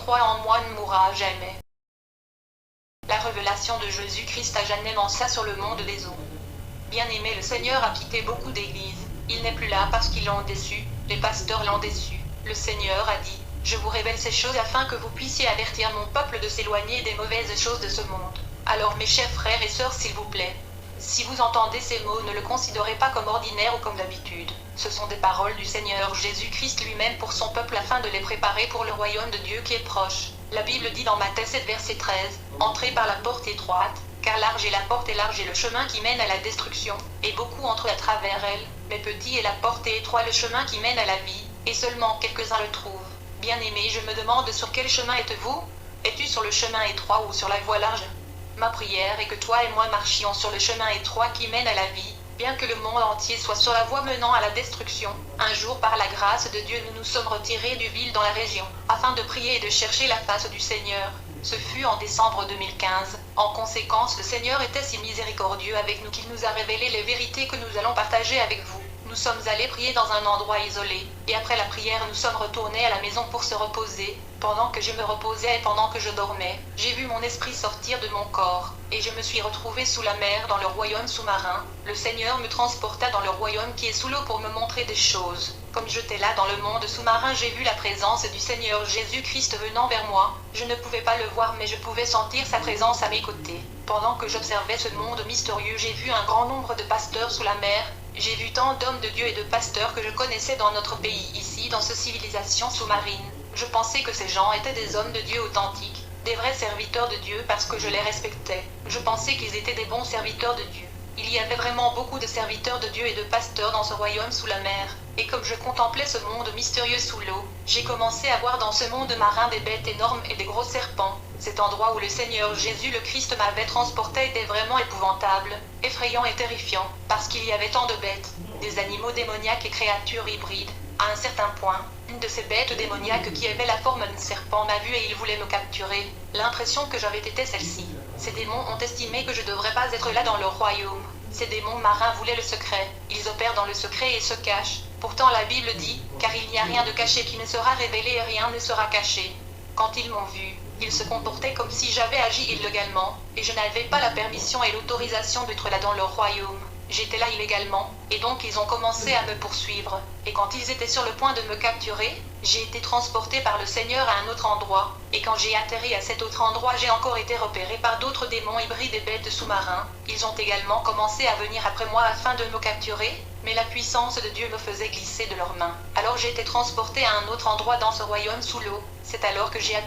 croit en moi ne mourra jamais. La révélation de Jésus-Christ a jamais ça sur le monde des eaux. Bien-aimé, le Seigneur a quitté beaucoup d'églises. Il n'est plus là parce qu'ils l'ont déçu, les pasteurs l'ont déçu. Le Seigneur a dit, je vous révèle ces choses afin que vous puissiez avertir mon peuple de s'éloigner des mauvaises choses de ce monde. Alors mes chers frères et sœurs, s'il vous plaît, si vous entendez ces mots, ne le considérez pas comme ordinaire ou comme d'habitude. Ce sont des paroles du Seigneur Jésus-Christ lui-même pour son peuple afin de les préparer pour le royaume de Dieu qui est proche. La Bible dit dans Matthieu 7 verset 13, « Entrez par la porte étroite, car large est la porte et large est le chemin qui mène à la destruction, et beaucoup entrent à travers elle, mais petit est la porte et étroit le chemin qui mène à la vie, et seulement quelques-uns le trouvent. » Bien-aimé, je me demande sur quel chemin êtes-vous? Es-tu sur le chemin étroit ou sur la voie large? Ma prière est que toi et moi marchions sur le chemin étroit qui mène à la vie, bien que le monde entier soit sur la voie menant à la destruction. Un jour, par la grâce de Dieu, nous nous sommes retirés du ville dans la région, afin de prier et de chercher la face du Seigneur. Ce fut en décembre 2015. En conséquence, le Seigneur était si miséricordieux avec nous qu'il nous a révélé les vérités que nous allons partager avec vous. Nous sommes allés prier dans un endroit isolé, et après la prière, nous sommes retournés à la maison pour se reposer. Pendant que je me reposais et pendant que je dormais, j'ai vu mon esprit sortir de mon corps, et je me suis retrouvé sous la mer dans le royaume sous-marin. Le Seigneur me transporta dans le royaume qui est sous l'eau pour me montrer des choses. Comme j'étais là dans le monde sous-marin, j'ai vu la présence du Seigneur Jésus-Christ venant vers moi. Je ne pouvais pas le voir, mais je pouvais sentir sa présence à mes côtés. Pendant que j'observais ce monde mystérieux, j'ai vu un grand nombre de pasteurs sous la mer. J'ai vu tant d'hommes de Dieu et de pasteurs que je connaissais dans notre pays, ici, dans cette civilisation sous-marine. Je pensais que ces gens étaient des hommes de Dieu authentiques, des vrais serviteurs de Dieu parce que je les respectais. Je pensais qu'ils étaient des bons serviteurs de Dieu. Il y avait vraiment beaucoup de serviteurs de Dieu et de pasteurs dans ce royaume sous la mer. Et comme je contemplais ce monde mystérieux sous l'eau, j'ai commencé à voir dans ce monde marin des bêtes énormes et des gros serpents. Cet endroit où le Seigneur Jésus le Christ m'avait transporté était vraiment épouvantable, effrayant et terrifiant, parce qu'il y avait tant de bêtes, des animaux démoniaques et créatures hybrides. À un certain point, une de ces bêtes démoniaques qui avait la forme d'un serpent m'a vu et il voulait me capturer. L'impression que j'avais été celle-ci. Ces démons ont estimé que je ne devrais pas être là dans leur royaume. Ces démons marins voulaient le secret. Ils opèrent dans le secret et se cachent. Pourtant la Bible dit, car il n'y a rien de caché qui ne sera révélé et rien ne sera caché. Quand ils m'ont vu, ils se comportaient comme si j'avais agi illégalement, et je n'avais pas la permission et l'autorisation d'être là dans leur royaume. J'étais là illégalement, et donc ils ont commencé à me poursuivre. Et quand ils étaient sur le point de me capturer, j'ai été transporté par le Seigneur à un autre endroit. Et quand j'ai atterri à cet autre endroit, j'ai encore été repéré par d'autres démons hybrides et bêtes sous-marins. Ils ont également commencé à venir après moi afin de me capturer, mais la puissance de Dieu me faisait glisser de leurs mains. Alors j'ai été transporté à un autre endroit dans ce royaume sous l'eau. C'est alors que j'ai